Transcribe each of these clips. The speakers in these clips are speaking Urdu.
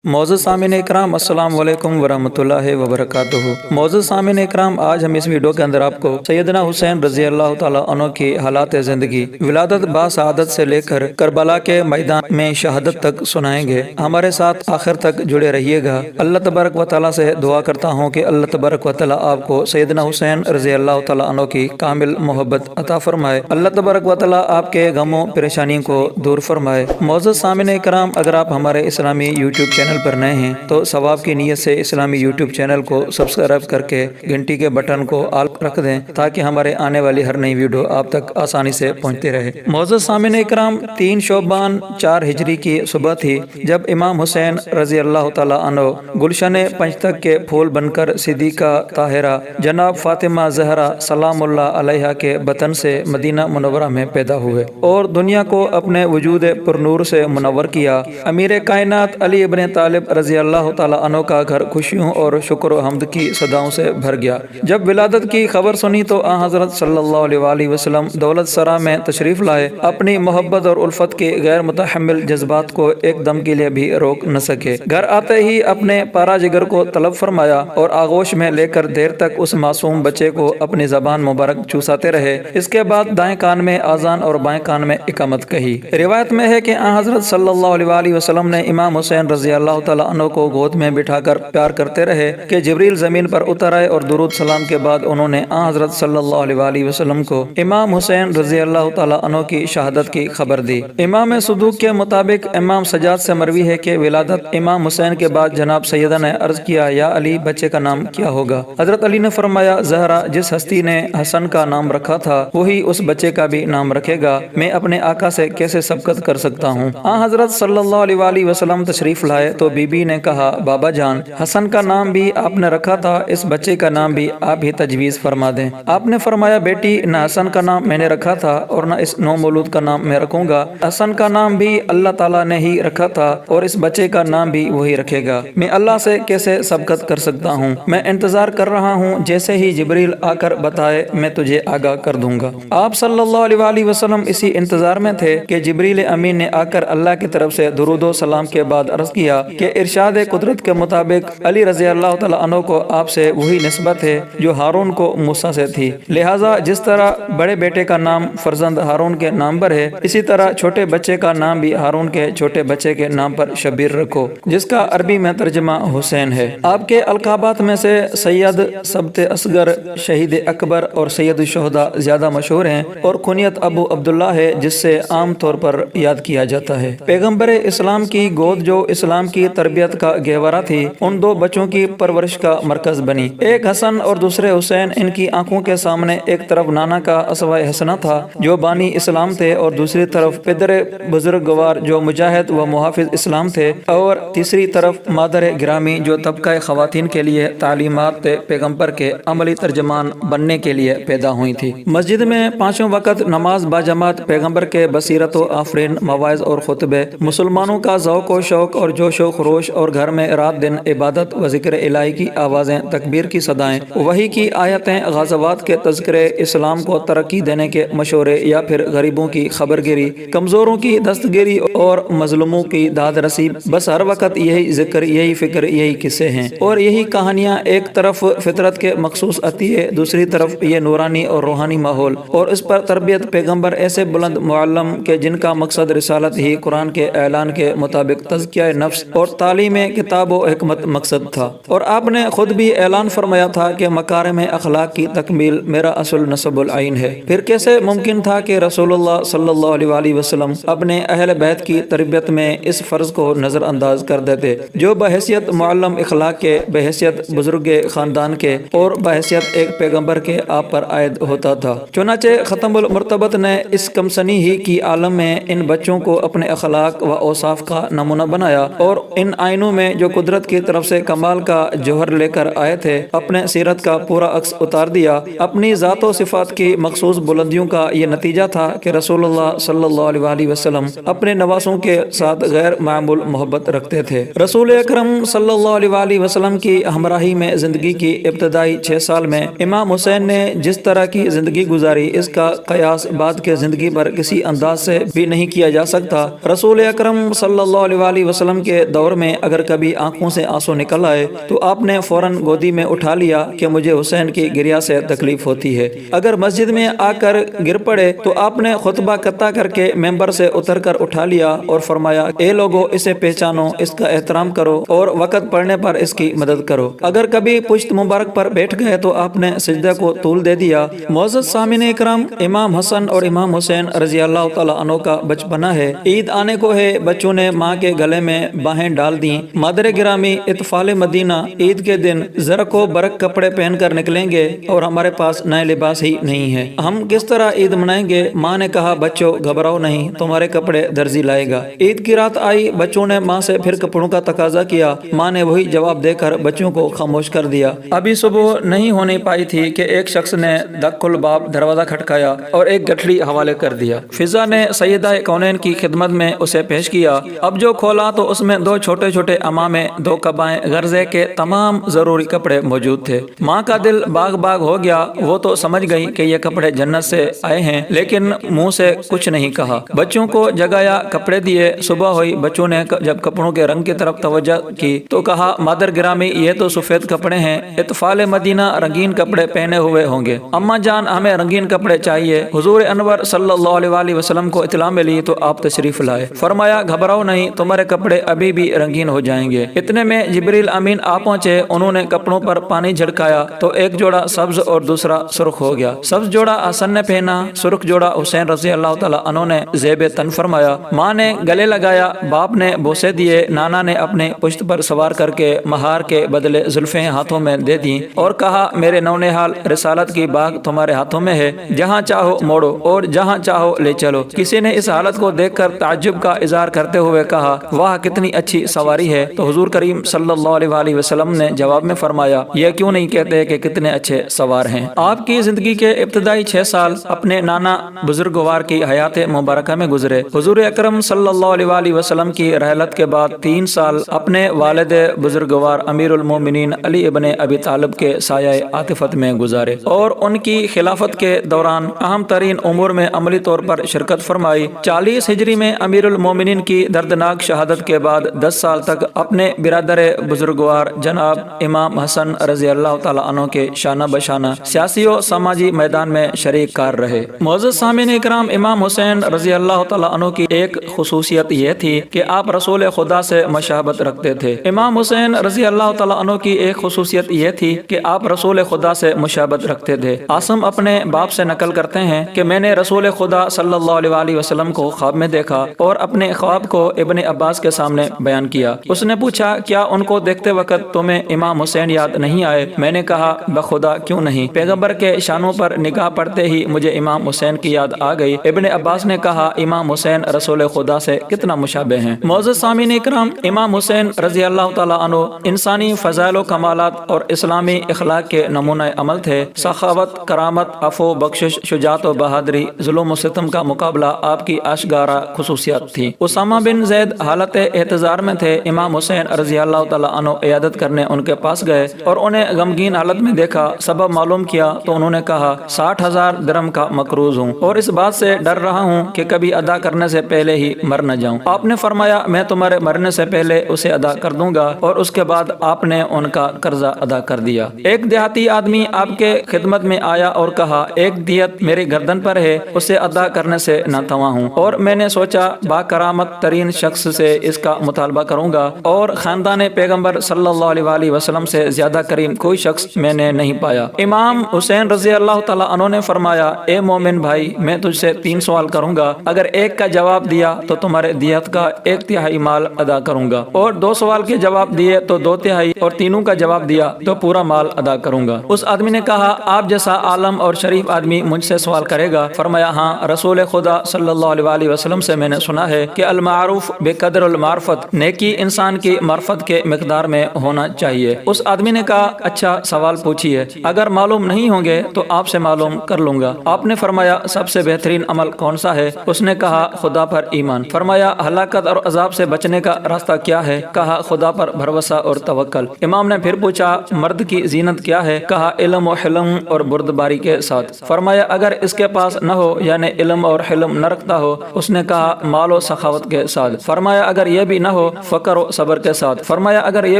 معزز سامعین اکرام، السلام علیکم ورحمۃ اللہ وبرکاتہ۔ معزز سامعین اکرام، آج ہم اس ویڈیو کے اندر آپ کو سیدنا حسین رضی اللہ تعالیٰ عنہ کی حالات زندگی، ولادت با سعادت سے لے کر کربلا کے میدان میں شہادت تک سنائیں گے۔ ہمارے ساتھ آخر تک جڑے رہیے گا۔ اللہ تبارک و تعالیٰ سے دعا کرتا ہوں کہ اللہ تبارک و تعالیٰ آپ کو سیدنا حسین رضی اللہ تعالیٰ عنہ کی کامل محبت عطا فرمائے۔ اللہ تبارک و تعالیٰ آپ کے غموں پریشانیوں کو دور فرمائے۔ معزز سامعین اکرام، اگر آپ ہمارے اسلامی یوٹیوب چینل پر نئے ہیں تو ثواب کی نیت سے اسلامی یوٹیوب چینل کو سبسکرائب کر کے گھنٹی کے بٹن کو آل رکھ دیں تاکہ ہمارے آنے والی ہر نئی ویڈیو آپ تک آسانی سے پہنچتی رہے۔ معزز سامعین اکرام، 3 شعبان 4 ہجری کی صبح تھی جب امام حسین رضی اللہ تعالیٰ عنہ گلشن پنجتک کے پھول بن کر صدیقہ طاہرہ جناب فاطمہ زہرا سلام اللہ علیہا کے بطن سے مدینہ منورہ میں پیدا ہوئے اور دنیا کو اپنے وجود پر نور سے منور کیا۔ امیر کائنات علی ابن طالب رضی اللہ تعالیٰ عنہ کا گھر خوشیوں اور شکر و حمد کی صداؤں سے بھر گیا۔ جب ولادت کی خبر سنی تو آن حضرت صلی اللہ علیہ وسلم دولت سرا میں تشریف لائے۔ اپنی محبت اور الفت کے غیر متحمل جذبات کو ایک دم کے لیے بھی روک نہ سکے۔ گھر آتے ہی اپنے پارا جگر کو طلب فرمایا اور آغوش میں لے کر دیر تک اس معصوم بچے کو اپنی زبان مبارک چوساتے رہے۔ اس کے بعد دائیں کان میں آذان اور بائیں کان میں اقامت کہی۔ روایت میں ہے کہ آن حضرت صلی اللہ علیہ وسلم نے امام حسین رضی اللہ تعالیٰ عنہ کو گود میں بٹھا کر پیار کرتے رہے کہ جبریل زمین پر اتر آئے اور درود سلام کے بعد انہوں نے آن حضرت صلی اللہ علیہ وسلم کو امام حسین رضی اللہ تعالیٰ عنہ کی شہادت کی خبر دی۔ امام صدوق کے مطابق امام سجاد سے مروی ہے کہ ولادت امام حسین کے بعد جناب سیدہ نے عرض کیا، یا علی، بچے کا نام کیا ہوگا؟ حضرت علی نے فرمایا، زہرا جس ہستی نے حسن کا نام رکھا تھا وہی اس بچے کا بھی نام رکھے گا۔ میں اپنے آقا سے کیسے سبقت کر سکتا ہوں؟ آن حضرت صلی اللہ علیہ وسلم تشریف لائے تو بی بی نے کہا، بابا جان، حسن کا نام بھی آپ نے رکھا تھا، اس بچے کا نام بھی آپ ہی تجویز فرما دیں۔ آپ نے فرمایا، بیٹی، نہ حسن کا نام میں نے رکھا تھا اور نہ اس نو مولود کا نام میں رکھوں گا۔ حسن کا نام بھی اللہ تعالیٰ نے ہی رکھا تھا اور اس بچے کا نام بھی وہی رکھے گا۔ میں اللہ سے کیسے سبقت کر سکتا ہوں؟ میں انتظار کر رہا ہوں، جیسے ہی جبریل آ کر بتائے میں تجھے آگاہ کر دوں گا۔ آپ صلی اللہ علیہ وسلم اسی انتظار میں تھے کہ جبریل امین نے آ کر اللہ کی طرف سے درود و سلام کے بعد عرض کیا کہ ارشاد قدرت کے مطابق علی رضی اللہ تعالیٰ عنہ کو آپ سے وہی نسبت ہے جو ہارون کو موسیٰ سے تھی، لہٰذا جس طرح بڑے بیٹے کا نام فرزند ہارون کے نام پر ہے، اسی طرح چھوٹے بچے کا نام بھی ہارون کے چھوٹے بچے کے نام پر شبیر رکھو، جس کا عربی میں ترجمہ حسین ہے۔ آپ کے القابات میں سے سید، سبت اصغر، شہید اکبر اور سید الشہداء زیادہ مشہور ہیں اور کنیت ابو عبداللہ ہے، جس سے عام طور پر یاد کیا جاتا ہے۔ پیغمبر اسلام کی گود جو اسلام کی تربیت کا گہوارہ تھی، ان 2 بچوں کی پرورش کا مرکز بنی۔ ایک حسن اور دوسرے حسین۔ ان کی آنکھوں کے سامنے ایک طرف نانا کا اسوہ حسنہ تھا جو بانی اسلام تھے اور دوسری طرف پدر بزرگوار جو مجاہد و محافظ اسلام تھے، اور تیسری طرف مادر گرامی جو طبقہ خواتین کے لیے تعلیمات پیغمبر کے عملی ترجمان بننے کے لیے پیدا ہوئی تھی۔ مسجد میں 5 وقت نماز باجماعت، پیغمبر کے بصیرت و آفرین مواعظ اور خطبے، مسلمانوں کا ذوق و شوق اور جوش و خروش، اور گھر میں رات دن عبادت و ذکر الہی کی آوازیں، تکبیر کی صدائیں، وحی کی آیتیں، غزوات کے تذکرے، اسلام کو ترقی دینے کے مشورے، یا پھر غریبوں کی خبرگیری، کمزوروں کی دستگیری اور مظلوموں کی داد رسی، بس ہر وقت یہی ذکر، یہی فکر، یہی قصے ہیں اور یہی کہانیاں۔ ایک طرف فطرت کے مخصوص عطیے، دوسری طرف یہ نورانی اور روحانی ماحول، اور اس پر تربیت پیغمبر ایسے بلند معلم کے جن کا مقصد رسالت ہی قرآن کے اعلان کے مطابق تزکیہ نفس اور تعلیم کتاب و حکمت مقصد تھا۔ اور آپ نے خود بھی اعلان فرمایا تھا کہ مکارم اخلاق کی تکمیل میرا اصل نصب العین ہے۔ پھر کیسے ممکن تھا کہ رسول اللہ صلی اللہ علیہ وسلم اپنے اہل بیت کی تربیت میں اس فرض کو نظر انداز کر دیتے جو بحیثیت معلم اخلاق کے، بحیثیت بزرگ خاندان کے اور بحیثیت ایک پیغمبر کے آپ پر عائد ہوتا تھا؟ چنانچہ ختم المرتبت نے اس کمسنی ہی کی عالم میں ان بچوں کو اپنے اخلاق و اوصاف کا نمونہ بنایا اور ان آئینوں میں جو قدرت کی طرف سے کمال کا جوہر لے کر آئے تھے، اپنے سیرت کا پورا عکس اتار دیا۔ اپنی ذات و صفات کی مخصوص بلندیوں کا یہ نتیجہ تھا کہ رسول اللہ صلی اللہ علیہ وسلم اپنے نواسوں کے ساتھ غیر معمول محبت رکھتے تھے۔ رسول اکرم صلی اللہ علیہ وسلم کی ہمراہی میں زندگی کی ابتدائی 6 سال میں امام حسین نے جس طرح کی زندگی گزاری، اس کا قیاس بعد کے زندگی پر کسی انداز سے بھی نہیں کیا جا سکتا۔ رسول اکرم صلی اللہ علیہ وسلم کے دور میں اگر کبھی آنکھوں سے آنسو نکل آئے تو آپ نے فوراً گودی میں اٹھا لیا کہ مجھے حسین کی گریہ سے تکلیف ہوتی ہے۔ اگر مسجد میں آ کر گر پڑے تو آپ نے خطبہ قطع کر کے ممبر سے اتر کر اٹھا لیا اور فرمایا، اے لوگو، اسے پہچانو، اس کا احترام کرو اور وقت پڑنے پر اس کی مدد کرو۔ اگر کبھی پشت مبارک پر بیٹھ گئے تو آپ نے سجدہ کو طول دے دیا۔ معزز سامعین اکرام، امام حسن اور امام حسین رضی اللہ تعالیٰ عنہ کا بچپنا ہے۔ عید آنے کو ہے، بچوں نے ماں کے گلے میں باہیں ڈال دیں۔ مادر گرامی، اطفال مدینہ عید کے دن زرق و برق کپڑے پہن کر نکلیں گے اور ہمارے پاس نئے لباس ہی نہیں ہے، ہم کس طرح عید منائیں گے؟ ماں نے کہا، بچوں گھبراؤ نہیں، تمہارے کپڑے درزی لائے گا۔ عید کی رات آئی، بچوں نے ماں سے پھر کپڑوں کا تقاضا کیا۔ ماں نے وہی جواب دے کر بچوں کو خاموش کر دیا۔ ابھی صبح نہیں ہونے پائی تھی کہ ایک شخص نے دق الباب دروازہ کھٹکایا اور ایک گٹھڑی حوالے کر دیا۔ فضا نے سیدہ کونین کی خدمت میں اسے پیش کیا۔ اب جو کھولا تو اس میں 2 چھوٹے چھوٹے عمامے، 2 قبائیں، غرضے کے تمام ضروری کپڑے موجود تھے۔ ماں کا دل باغ باغ ہو گیا، وہ تو سمجھ گئی کہ یہ کپڑے جنت سے آئے ہیں، لیکن منہ سے کچھ نہیں کہا۔ بچوں کو جگایا، کپڑے دیے۔ صبح ہوئی، بچوں نے جب کپڑوں کے رنگ کی طرف توجہ کی تو کہا، مادر گرامی، یہ تو سفید کپڑے ہیں، اطفال مدینہ رنگین کپڑے پہنے ہوئے ہوں گے۔ اماں جان، ہمیں رنگین کپڑے چاہیے۔ حضور انور صلی اللہ علیہ وسلم کو اطلاع ملی تو آپ تشریف لائے۔ فرمایا، گھبراؤ نہیں، تمہارے کپڑے ابھی بھی رنگین ہو جائیں گے۔ اتنے میں جبریل امین آ پہنچے۔ انہوں نے کپڑوں پر پانی جھڑکایا تو ایک جوڑا سبز اور دوسرا سرخ ہو گیا۔ سبز جوڑا حسن نے پہنا، سرخ جوڑا حسین رضی اللہ تعالیٰ عنہ نے زیب تن فرمایا۔ ماں نے گلے لگایا، باپ نے بوسے دیے، نانا نے اپنے پشت پر سوار کر کے مہار کے بدلے زلفیں ہاتھوں میں دے دیں اور کہا، میرے نونہال، رسالت کی باغ تمہارے ہاتھوں میں ہے، جہاں چاہو موڑو اور جہاں چاہو لے چلو۔ کسی نے اس حالت کو دیکھ کر تعجب کا اظہار کرتے ہوئے کہا، واہ کتنی اچھی سواری ہے۔ تو حضور کریم صلی اللہ علیہ وسلم نے جواب میں فرمایا، یہ کیوں نہیں کہتے کہ کتنے اچھے سوار ہیں۔ آپ کی زندگی کے ابتدائی 6 سال اپنے نانا بزرگوار کی حیات مبارکہ میں گزرے۔ حضور اکرم صلی اللہ علیہ وسلم کی رحلت کے بعد 3 سال اپنے والد بزرگوار امیر المومنین علی ابن ابی طالب کے سایہ عاطفت میں گزارے اور ان کی خلافت کے دوران اہم ترین امور میں عملی طور پر شرکت فرمائی۔ 40 ہجری میں امیر المومنین کی دردناک شہادت کے بعد 10 سال تک اپنے برادر بزرگوار جناب امام حسن رضی اللہ تعالیٰ عنہ کے شانہ بشانہ سیاسی و سماجی میدان میں شریک کار رہے۔ معزز سامعین اکرام، امام حسین رضی اللہ تعالیٰ عنہ کی ایک خصوصیت یہ تھی کہ آپ رسول خدا سے مشابہت رکھتے تھے۔ امام حسین رضی اللہ تعالیٰ عنہ کی ایک خصوصیت یہ تھی کہ آپ رسول خدا سے مشابہت رکھتے تھے۔ عاصم اپنے باپ سے نقل کرتے ہیں کہ میں نے رسول خدا صلی اللہ علیہ وسلم کو خواب میں دیکھا اور اپنے خواب کو ابن عباس کے سامنے بیان کیا۔ اس نے پوچھا، کیا ان کو دیکھتے وقت تمہیں امام حسین یاد نہیں آئے؟ میں نے کہا، بخدا کیوں نہیں، پیغمبر کے شانوں پر نگاہ پڑتے ہی مجھے امام حسین کی یاد آ گئی۔ ابن عباس نے کہا، امام حسین رسول خدا سے کتنا مشابہ ہیں۔ معزز سامعین اکرام، امام حسین رضی اللہ تعالیٰ عنہ انسانی فضائل و کمالات اور اسلامی اخلاق کے نمونہ عمل تھے۔ سخاوت، کرامت، عفو، بخشش، شجاعت و بہادری، ظلم و ستم کا مقابلہ آپ کی آشکارا خصوصیات تھی۔ اسامہ بن زید حالت احتضار میں تھے۔ امام حسین رضی اللہ تعالیٰ عنہ عیادت کرنے ان کے پاس گئے اور انہیں غمگین حالت میں دیکھا۔ سبب معلوم کیا تو انہوں نے کہا، 60,000 درم کا مقروض ہوں اور اس بات سے ڈر رہا ہوں کہ کبھی ادا کرنے سے پہلے ہی مر نہ جاؤں۔ آپ نے فرمایا، میں تمہارے مرنے سے پہلے اسے ادا کر دوں گا، اور اس کے بعد آپ نے ان کا قرضہ ادا کر دیا۔ ایک دیہاتی آدمی آپ کے خدمت میں آیا اور کہا، ایک دیت میری گردن پر ہے، اسے ادا کرنے سے نہ تواں ہوں، اور میں نے سوچا با کرامت ترین شخص سے اس کا مطالبہ کروں گا، اور خاندان پیغمبر صلی اللہ علیہ وسلم سے زیادہ کریم کوئی شخص میں نے نہیں پایا۔ امام حسین رضی اللہ تعالیٰ عنہ نے فرمایا، اے مومن بھائی، میں تجھ سے 3 سوال کروں گا، اگر ایک کا جواب دیا تو تمہارے دیت کا 1/3 مال ادا کروں گا، اور 2 سوال کے جواب دیے تو 2/3، اور تینوں کا جواب دیا تو پورا مال ادا کروں گا۔ اس آدمی نے کہا، آپ جیسا عالم اور شریف آدمی مجھ سے سوال کرے گا؟ فرمایا، ہاں، رسول خدا صلی اللہ علیہ وسلم سے میں نے سنا ہے کہ المعروف بقدر المعرفت، نیکی انسان کی معرفت کے مقدار میں ہونا چاہیے۔ اس آدمی نے کہا، اچھا سوال پوچھیے، اگر معلوم نہیں ہوں گے تو آپ سے معلوم کر لوں گا۔ آپ نے فرمایا، سب سے بہترین عمل کون سا ہے؟ اس نے کہا، خدا پر ایمان۔ فرمایا، ہلاکت اور عذاب سے بچنے کا راستہ کیا ہے؟ کہا، خدا پر بھروسہ اور توکل۔ امام نے پھر پوچھا، مرد کی زینت کیا ہے؟ کہا، علم و حلم اور بردباری کے ساتھ۔ فرمایا، اگر اس کے پاس نہ ہو، یعنی علم اور حلم نہ رکھتا ہو؟ اس نے کہا، مال و سخاوت کے ساتھ۔ فرمایا، اگر یہ بھی نہ ہو ہو فکر و صبر کے ساتھ۔ فرمایا اگر یہ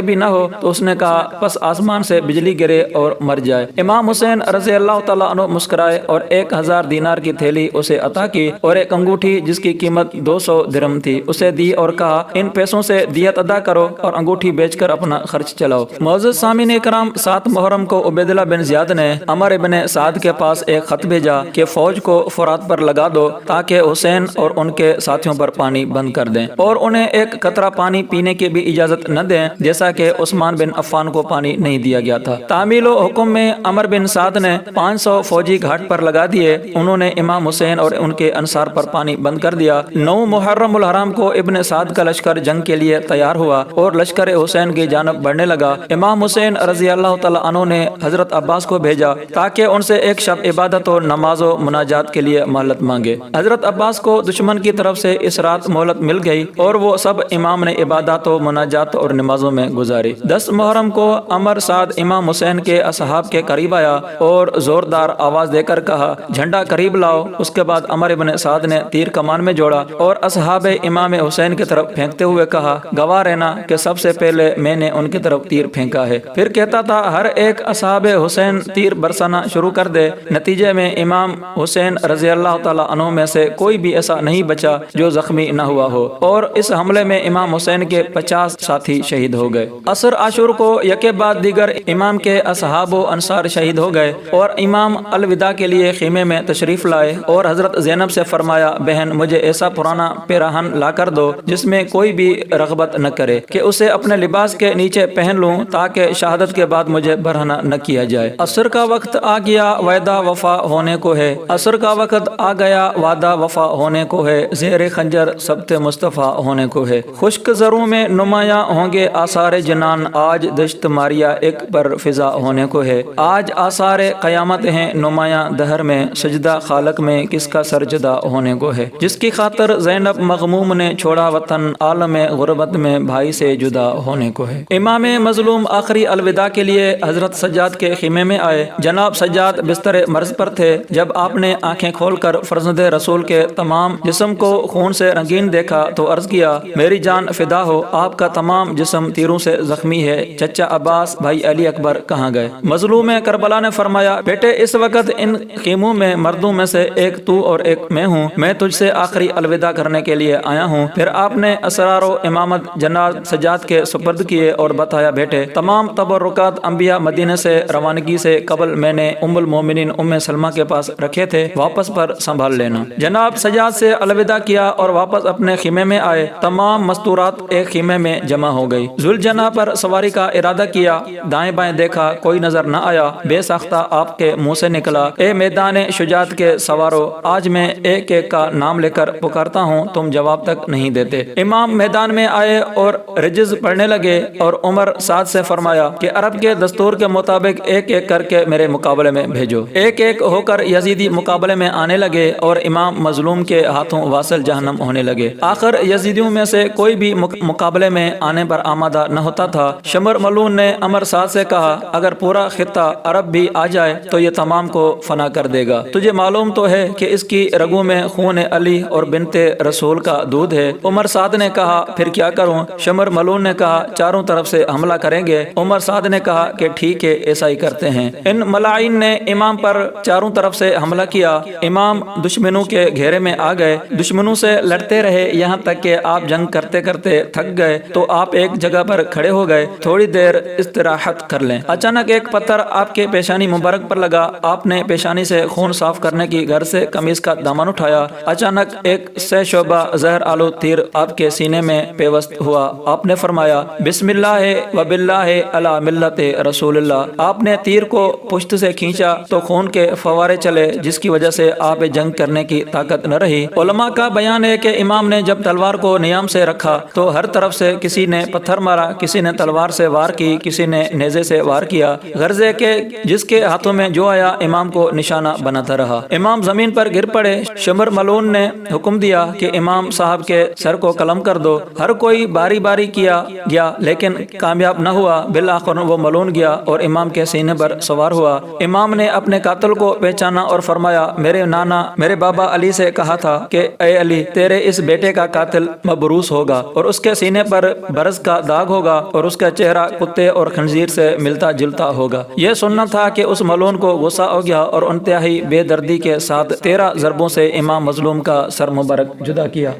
بھی نہ ہو تو اس نے کہا پس آسمان سے بجلی گرے اور مر جائے۔ امام حسین رضی اللہ تعالیٰ عنہ مسکرائے اور 1000 دینار کی تھیلی اسے عطا کی اور ایک انگوٹھی جس کی قیمت 200 درہم تھی اسے دی اور کہا ان پیسوں سے دیت ادا کرو اور انگوٹھی بیچ کر اپنا خرچ چلاؤ۔ معزز سامعین اکرام، 7 محرم کو عبیداللہ بن زیاد نے عمر بن سعد کے پاس ایک خط بھیجا کہ فوج کو فرات پر لگا دو تاکہ حسین اور ان کے ساتھیوں پر پانی بند کر دیں اور انہیں ایک قطرہ پانی پینے کی بھی اجازت نہ دیں، جیسا کہ عثمان بن عفان کو پانی نہیں دیا گیا تھا۔ تعمیل و حکم میں عمر بن سعد نے 500 فوجی گھاٹ پر لگا دیے۔ انہوں نے امام حسین اور ان کے انصار پر پانی بند کر دیا۔ 9 محرم الحرام کو ابن سعد کا لشکر جنگ کے لیے تیار ہوا اور لشکر حسین کی جانب بڑھنے لگا۔ امام حسین رضی اللہ تعالیٰ عنہ نے حضرت عباس کو بھیجا تاکہ ان سے ایک شب عبادت اور نماز و مناجات کے لیے مہلت مانگے۔ حضرت عباس کو دشمن کی طرف سے اس رات مہلت مل گئی اور وہ سب امام نے عبادات و مناجات اور نمازوں میں گزاری۔ 10 محرم کو عمر سعد امام حسین کے اصحاب کے قریب آیا اور زوردار آواز دے کر کہا جھنڈا قریب لاؤ۔ اس کے بعد عمر بن سعد نے تیر کمان میں جوڑا اور اصحاب امام حسین کی طرف پھینکتے ہوئے کہا گواہ رہنا کہ سب سے پہلے میں نے ان کی طرف تیر پھینکا ہے۔ پھر کہتا تھا ہر ایک اصحاب حسین تیر برسانا شروع کر دے۔ نتیجے میں امام حسین رضی اللہ تعالیٰ عنہ میں سے کوئی بھی ایسا نہیں بچا جو زخمی نہ ہوا ہو اور اس حملے میں امام حسین کے 50 ساتھی شہید ہو گئے۔ عصر عاشور کو یکے بعد دیگر امام کے اصحاب و انصار شہید ہو گئے اور امام الوداع کے لیے خیمے میں تشریف لائے اور حضرت زینب سے فرمایا بہن مجھے ایسا پرانا پیراہن لا کر دو جس میں کوئی بھی رغبت نہ کرے کہ اسے اپنے لباس کے نیچے پہن لوں تاکہ شہادت کے بعد مجھے برہنہ نہ کیا جائے۔ عصر کا وقت آ گیا وعدہ وفا ہونے کو ہے، عصر کا وقت آ گیا وعدہ وفا ہونے کو ہے، زیر خنجر سبت مصطفیٰ ہونے کو ہے۔ خشک زروں میں نمایاں ہوں گے آثار جنان، آج دشت ماریا ایک پر فضا ہونے کو ہے۔ آج آثار قیامت ہیں نمایاں دہر میں، سجدہ خالق میں کس کا سرجدہ ہونے کو ہے۔ جس کی خاطر زینب مغموم نے چھوڑا وطن، عالم غربت میں بھائی سے جدا ہونے کو ہے۔ امام مظلوم آخری الوداع کے لیے حضرت سجاد کے خیمے میں آئے۔ جناب سجاد بستر مرض پر تھے۔ جب آپ نے آنکھیں کھول کر فرزند رسول کے تمام جسم کو خون سے رنگین دیکھا تو عرض کیا میری جان فدا ہو، آپ کا تمام جسم تیروں سے زخمی ہے، چچا عباس بھائی علی اکبر کہاں گئے؟ مظلوم کربلا نے فرمایا بیٹے اس وقت ان خیموں میں مردوں میں سے ایک تو اور ایک میں ہوں، میں تجھ سے آخری الوداع کرنے کے لیے آیا ہوں۔ پھر آپ نے اسرار و امامت جناب سجاد کے سپرد کیے اور بتایا بیٹے تمام تبرکات انبیاء مدینے سے روانگی سے قبل میں نے ام المومنین ام سلمہ کے پاس رکھے تھے، واپس پر سنبھال لینا۔ جناب سجاد سے الوداع کیا اور واپس اپنے خیمے میں آئے۔ تمام مستورات ایک خیمے میں جمع ہو گئی۔ ذوالجناح پر سواری کا ارادہ کیا، دائیں بائیں دیکھا کوئی نظر نہ آیا۔ بے ساختہ آپ کے منہ سے نکلا اے میدان شجاعت کے سوارو، آج میں ایک ایک کا نام لے کر پکارتا ہوں، تم جواب تک نہیں دیتے۔ امام میدان میں آئے اور رجز پڑھنے لگے اور عمر سعد سے فرمایا کہ عرب کے دستور کے مطابق ایک ایک کر کے میرے مقابلے میں بھیجو۔ ایک ایک ہو کر یزیدی مقابلے میں آنے لگے اور امام مظلوم کے ہاتھوں واصل جہنم ہونے لگے۔ آخر یزیدیوں میں سے کوئی بھی مقابلے میں آنے پر آمادہ نہ ہوتا تھا۔ شمر ملون نے عمر سعد سے کہا اگر پورا خطہ عرب بھی آ جائے تو یہ تمام کو فنا کر دے گا۔ تجھے معلوم تو ہے کہ اس کی رگوں میں خون علی اور بنت رسول کا دودھ ہے۔ عمر سعد نے کہا پھر کیا کروں؟ شمر ملون نے کہا چاروں طرف سے حملہ کریں گے۔ عمر سعد نے کہا کہ ٹھیک ہے ایسا ہی کرتے ہیں۔ ان ملاعین نے امام پر چاروں طرف سے حملہ کیا۔ امام دشمنوں کے گھیرے میں آ گئے، دشمنوں سے لڑتے رہے یہاں تک کہ آپ جنگ کرتے کرتے تھک گئے تو آپ ایک جگہ پر کھڑے ہو گئے تھوڑی دیر استراحت کر لیں۔ اچانک ایک پتھر آپ کے پیشانی مبارک پر لگا۔ آپ نے پیشانی سے خون صاف کرنے کی غرض سے قمیص کا دامن اٹھایا۔ اچانک ایک 6 شعبہ زہر آلود تیر آپ کے سینے میں پیوست ہوا۔ آپ نے فرمایا بسم اللہ و باللہ علی ملت رسول اللہ۔ آپ نے تیر کو پشت سے کھینچا تو خون کے فوارے چلے جس کی وجہ سے آپ جنگ کرنے کی طاقت نہ رہی۔ علماء کا بیان ہے کہ امام نے جب تلوار کو نیام سے رکھا تو ہر طرف سے کسی نے پتھر مارا، کسی نے تلوار سے وار کی، کسی نے نیزے سے وار کیا، غرض ہے کہ جس کے ہاتھوں میں جو آیا امام کو نشانہ بناتا رہا۔ امام زمین پر گر پڑے۔ شمر ملون نے حکم دیا کہ امام صاحب کے سر کو قلم کر دو۔ ہر کوئی باری باری کیا گیا لیکن کامیاب نہ ہوا۔ بالآخر وہ ملون گیا اور امام کے سینے پر سوار ہوا۔ امام نے اپنے قاتل کو پہچانا اور فرمایا میرے نانا میرے بابا علی سے کہا تھا کہ اے علی تیرے اس بیٹے کا قاتل مبروس ہوگا۔ اور اس کے سینے پر برس کا داغ ہوگا اور اس کا چہرہ کتے اور خنزیر سے ملتا جلتا ہوگا۔ یہ سننا تھا کہ اس ملعون کو غصہ ہو گیا اور انتہائی بے دردی کے ساتھ 13 ضربوں سے امام مظلوم کا سر مبارک جدا کیا۔